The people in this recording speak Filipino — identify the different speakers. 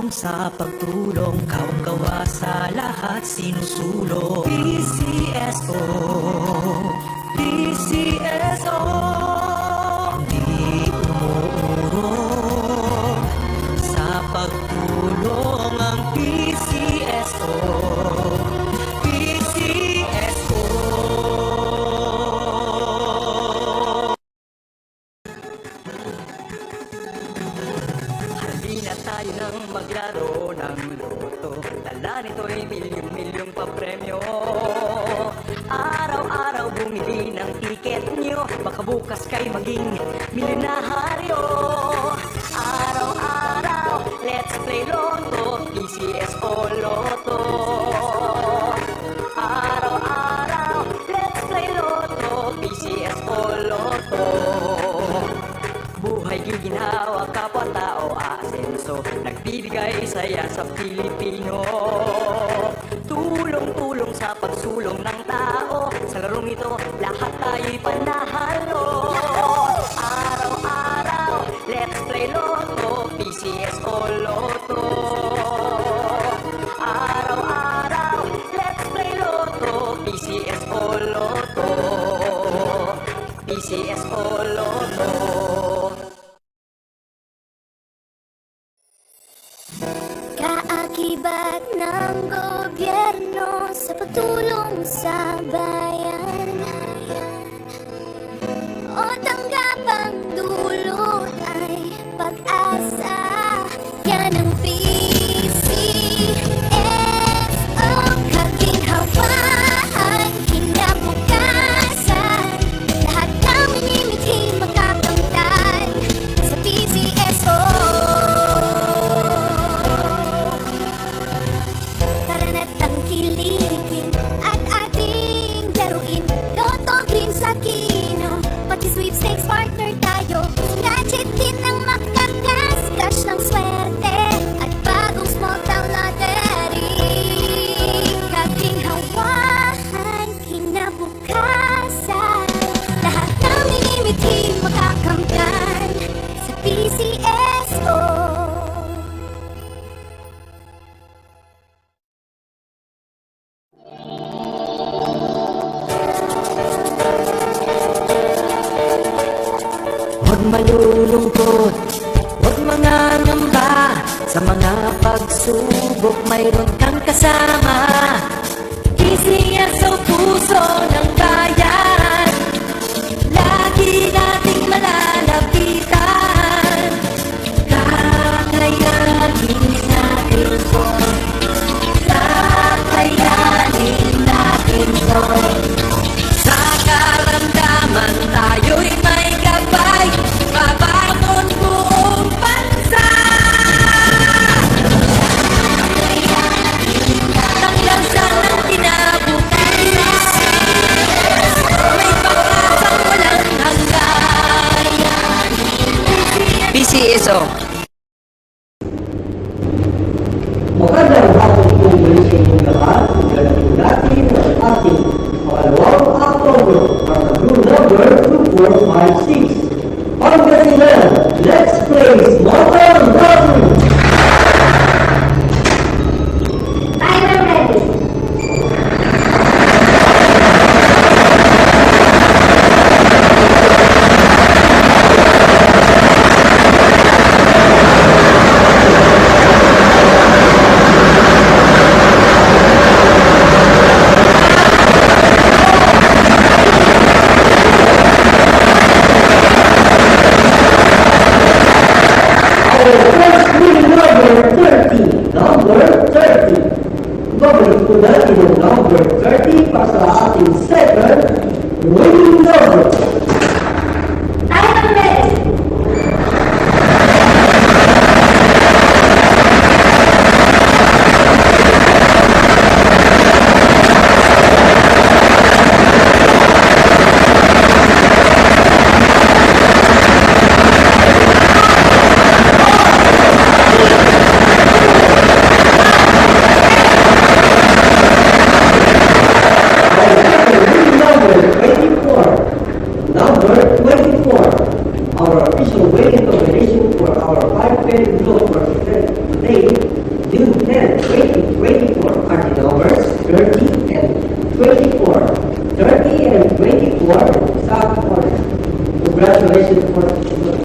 Speaker 1: tulong sa pagtulong, kawang-gawa sa lahat sinusulong. PCSO, PCSO, di umuurong sa pagtulong ang PCSO. PCSO. Halina tayo nang maglaro ng loto, dala nito'y milyong-milyong papremyo. Araw-araw bumili ng tiket nyo, baka bukas kayo maging milyonaryo. Araw-araw, let's play Lotto, PCSO Lotto. Araw-araw, let's play Lotto, PCSO Lotto. Buhay giginhawa, kapwa-tao aasenso, nagbibigay saya sa Pilipino. Tulong-tulong sa pagsulong ng tao, sa larong ito lahat tayo'y panahalo. Araw-araw, let's play Lotto, PCSO Lotto. Araw-araw, let's play Lotto, PCSO Lotto. PCSO Lotto.
Speaker 2: Kaakibat ng gobyerno sa pagtulong sa bayan, o tanggapang dulot ay pag-asa. Yan ang PCSO, kaginhawaan, kinabukasan. Lahat ng minimiting makakamtan sa PCSO. Tara na't tangkilikin at ating laruin Lotto Green sa Kino, pati sweepstakes partner tayo. Gadget din ang makakas-cash ng swerte at bagong small town lottery. Kaginhawaan, kinabukasan. Lahat ng minimiting makakamtan sa PCSO.
Speaker 1: Huwag malulungkot, huwag mangangamba, sa mga pagsubok mayroon kang kasama. PCSO, puso ng bayan, lagi nating malalapitan. Kakayanin natin to, kakayanin natin to. Sa karamdaman tayo'y may gabay, babangon buong bansa. Tanglansan ng kinabukasan, may pag-asang walang hanggan. PCSO.
Speaker 3: Magandang hapon po muli sa inyong lahat. Ganito natin ang ating pangalawang October para sa Blue Number 2456. Pangasinan, let's play Small Town Lottery!
Speaker 2: Timer ready.
Speaker 3: Our first winning number 30, number 30. Babalik po natin ang number 30 para sa ating second winning number.
Speaker 2: Timer ready.
Speaker 3: Our official weighting combination for our 5-penny note for today report.